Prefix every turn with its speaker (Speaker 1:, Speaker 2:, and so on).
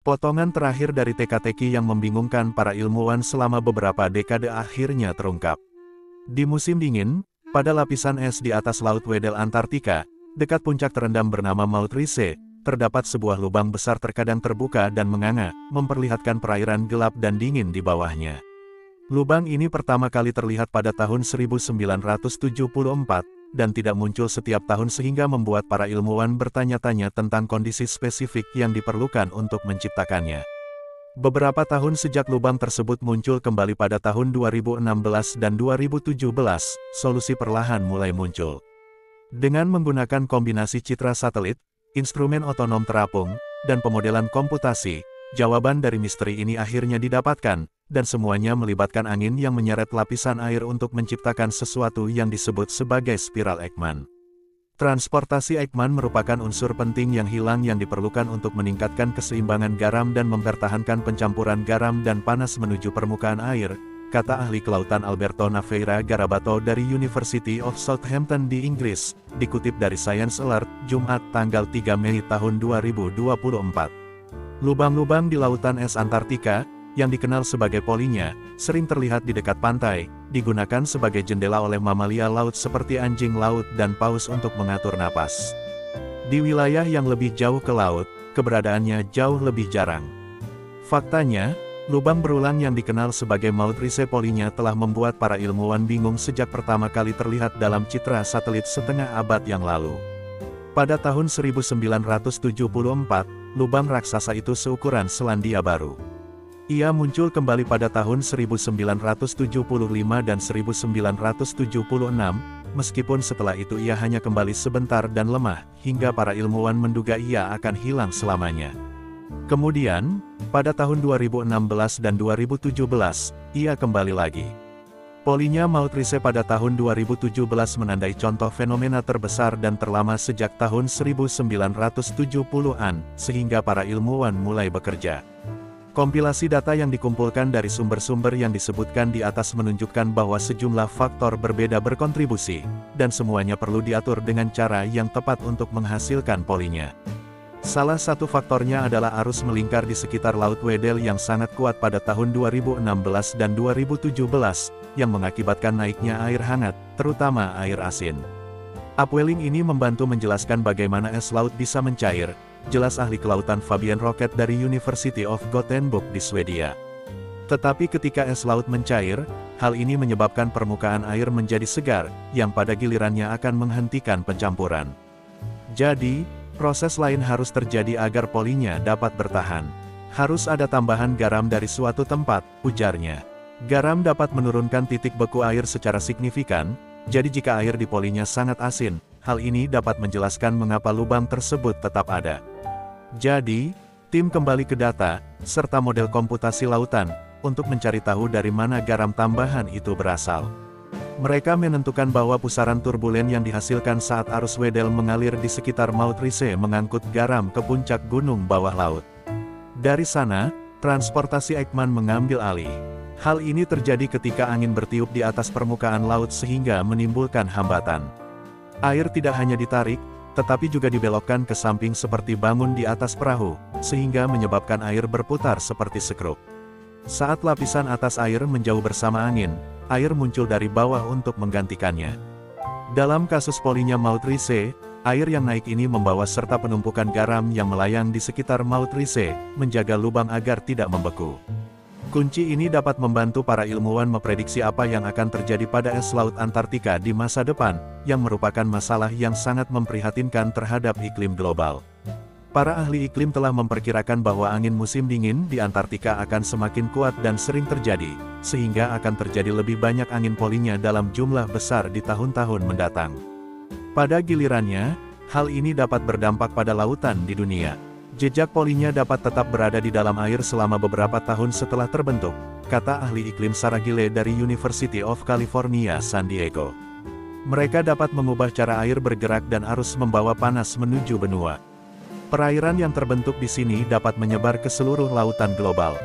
Speaker 1: Potongan terakhir dari teka-teki yang membingungkan para ilmuwan selama beberapa dekade akhirnya terungkap. Di musim dingin, pada lapisan es di atas Laut Weddell Antartika, dekat puncak terendam bernama Maut Risse, terdapat sebuah lubang besar terkadang terbuka dan menganga, memperlihatkan perairan gelap dan dingin di bawahnya. Lubang ini pertama kali terlihat pada tahun 1974, dan tidak muncul setiap tahun sehingga membuat para ilmuwan bertanya-tanya tentang kondisi spesifik yang diperlukan untuk menciptakannya. Beberapa tahun sejak lubang tersebut muncul kembali pada tahun 2016 dan 2017, solusi perlahan mulai muncul. Dengan menggunakan kombinasi citra satelit, instrumen otonom terapung, dan pemodelan komputasi, jawaban dari misteri ini akhirnya didapatkan, dan semuanya melibatkan angin yang menyeret lapisan air untuk menciptakan sesuatu yang disebut sebagai spiral Ekman. Transportasi Ekman merupakan unsur penting yang hilang yang diperlukan untuk meningkatkan keseimbangan garam dan mempertahankan pencampuran garam dan panas menuju permukaan air, kata ahli kelautan Alberto Naveira Garabato dari University of Southampton di Inggris, dikutip dari Science Alert, Jumat tanggal 3 Mei tahun 2024. Lubang-lubang di lautan es Antartika, yang dikenal sebagai polinya, sering terlihat di dekat pantai, digunakan sebagai jendela oleh mamalia laut seperti anjing laut dan paus untuk mengatur napas. Di wilayah yang lebih jauh ke laut, keberadaannya jauh lebih jarang. Faktanya, lubang berulang yang dikenal sebagai Maut Risse polinya telah membuat para ilmuwan bingung sejak pertama kali terlihat dalam citra satelit setengah abad yang lalu. Pada tahun 1974, lubang raksasa itu seukuran Selandia Baru. Ia muncul kembali pada tahun 1975 dan 1976, meskipun setelah itu ia hanya kembali sebentar dan lemah, hingga para ilmuwan menduga ia akan hilang selamanya. Kemudian, pada tahun 2016 dan 2017, ia kembali lagi. Polinya Maut Risse pada tahun 2017 menandai contoh fenomena terbesar dan terlama sejak tahun 1970-an, sehingga para ilmuwan mulai bekerja. Kompilasi data yang dikumpulkan dari sumber-sumber yang disebutkan di atas menunjukkan bahwa sejumlah faktor berbeda berkontribusi, dan semuanya perlu diatur dengan cara yang tepat untuk menghasilkan polinya. Salah satu faktornya adalah arus melingkar di sekitar Laut Weddell yang sangat kuat pada tahun 2016 dan 2017, yang mengakibatkan naiknya air hangat, terutama air asin. Upwelling ini membantu menjelaskan bagaimana es laut bisa mencair, jelas ahli kelautan Fabian Rocket dari University of Gothenburg di Swedia. Tetapi ketika es laut mencair, hal ini menyebabkan permukaan air menjadi segar, yang pada gilirannya akan menghentikan pencampuran. Jadi, proses lain harus terjadi agar polinya dapat bertahan. Harus ada tambahan garam dari suatu tempat, ujarnya. Garam dapat menurunkan titik beku air secara signifikan, jadi jika air di polinya sangat asin, hal ini dapat menjelaskan mengapa lubang tersebut tetap ada. Jadi, tim kembali ke data, serta model komputasi lautan, untuk mencari tahu dari mana garam tambahan itu berasal. Mereka menentukan bahwa pusaran turbulen yang dihasilkan saat arus Weddell mengalir di sekitar Maut Risse mengangkut garam ke puncak gunung bawah laut. Dari sana, transportasi Ekman mengambil alih. Hal ini terjadi ketika angin bertiup di atas permukaan laut sehingga menimbulkan hambatan. Air tidak hanya ditarik, tetapi juga dibelokkan ke samping seperti bangun di atas perahu, sehingga menyebabkan air berputar seperti sekrup. Saat lapisan atas air menjauh bersama angin, air muncul dari bawah untuk menggantikannya. Dalam kasus polinya Maut Risse, air yang naik ini membawa serta penumpukan garam yang melayang di sekitar Maut Risse, menjaga lubang agar tidak membeku. Kunci ini dapat membantu para ilmuwan memprediksi apa yang akan terjadi pada es laut Antartika di masa depan, yang merupakan masalah yang sangat memprihatinkan terhadap iklim global. Para ahli iklim telah memperkirakan bahwa angin musim dingin di Antartika akan semakin kuat dan sering terjadi, sehingga akan terjadi lebih banyak angin polinya dalam jumlah besar di tahun-tahun mendatang. Pada gilirannya, hal ini dapat berdampak pada lautan di dunia. Jejak polinya dapat tetap berada di dalam air selama beberapa tahun setelah terbentuk, kata ahli iklim Sarah Gille dari University of California, San Diego. Mereka dapat mengubah cara air bergerak dan arus membawa panas menuju benua. Perairan yang terbentuk di sini dapat menyebar ke seluruh lautan global.